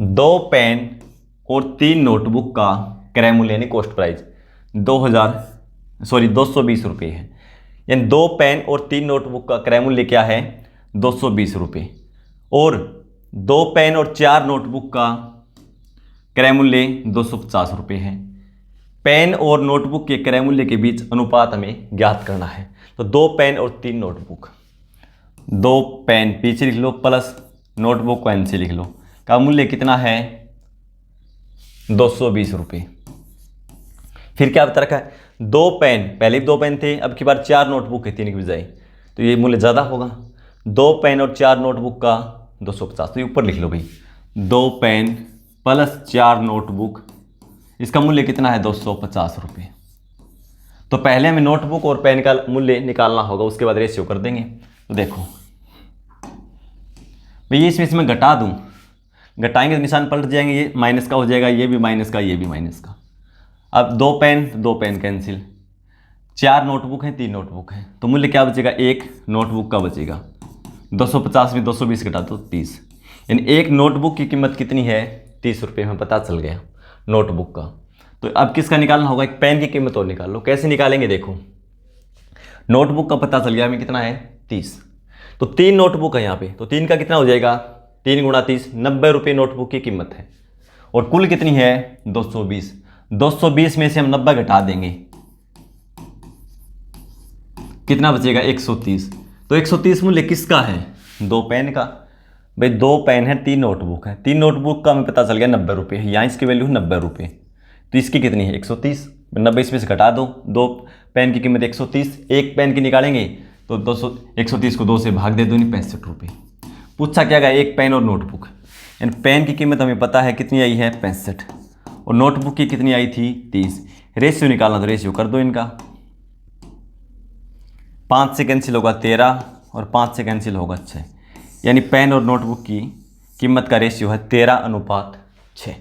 2 pen और 3 notebook का क्रय मूल्य यानी कॉस्ट प्राइस 220 रुपये है। यानी 2 पेन और 3 नोटबुक का क्रय मूल्य क्या है? 220 रुपये। और 2 पेन और 4 नोटबुक का क्रय मूल्य 250 रुपये है। पेन और नोटबुक के क्रय मूल्य के बीच अनुपात हमें ज्ञात करना है। तो 2 पेन और 3 नोटबुक, 2 पेन पीछे लिख लो प्लस नोटबुक को एन से लिख लो, का मूल्य कितना है? 220 रुपये। फिर क्या बता रखा है? 2 पेन, पहले भी 2 पेन थे, अब की बार 4 नोटबुक है 3 की बजाय, तो ये मूल्य ज़्यादा होगा। 2 पेन और 4 नोटबुक का 250, तो ये ऊपर लिख लो भाई। 2 पेन प्लस 4 नोटबुक, इसका मूल्य कितना है? 250 रुपये। तो पहले हमें नोटबुक और पेन का मूल्य निकालना होगा, उसके बाद रेशियो कर देंगे। तो देखो भाई, इसमें से मैं घटा दूँ, घटाएंगे तो निशान पलट जाएंगे, ये माइनस का हो जाएगा, ये भी माइनस का, ये भी माइनस का। अब 2 पेन कैंसिल, 4 नोटबुक हैं, 3 नोटबुक हैं, तो मूल्य क्या बचेगा? 1 नोटबुक का बचेगा। 250 में 220 घटा दो 30, यानी एक नोटबुक की कीमत कितनी है? 30 रुपये में पता चल गया नोटबुक का। तो अब किसका निकालना होगा? एक पेन की कीमत और निकाल लो। कैसे निकालेंगे? देखो, नोटबुक का पता चल गया हमें कितना है? 30। तो 3 नोटबुक है यहाँ पे, तो 3 का कितना हो जाएगा? 3 गुणा 30, 90 रुपये नोटबुक की कीमत है। और कुल कितनी है? 220। 220 में से हम 90 घटा देंगे, कितना बचेगा? 130। तो 130 मूल्य किसका है? 2 पेन का। भाई 2 पेन है, 3 नोटबुक है, 3 नोटबुक का हमें पता चल गया 90 रुपये, यहाँ इसकी वैल्यू है 90 रुपये, तो इसकी कितनी है? 130। 90 इसमें से घटा दो, 2 पेन की कीमत 130, एक पेन की निकालेंगे तो 130 को 2 से भाग दे दो, 65 रुपये। पूछा क्या गया? एक पेन और नोटबुक, यानी पेन की कीमत हमें पता है कितनी आई है? 65, और नोटबुक की कितनी आई थी? 30। रेशियो निकालना, तो रेशियो कर दो इनका। 5 से कैंसिल होगा 13 और 5 से कैंसिल होगा 6, यानी पेन और नोटबुक की कीमत का रेशियो है 13:6।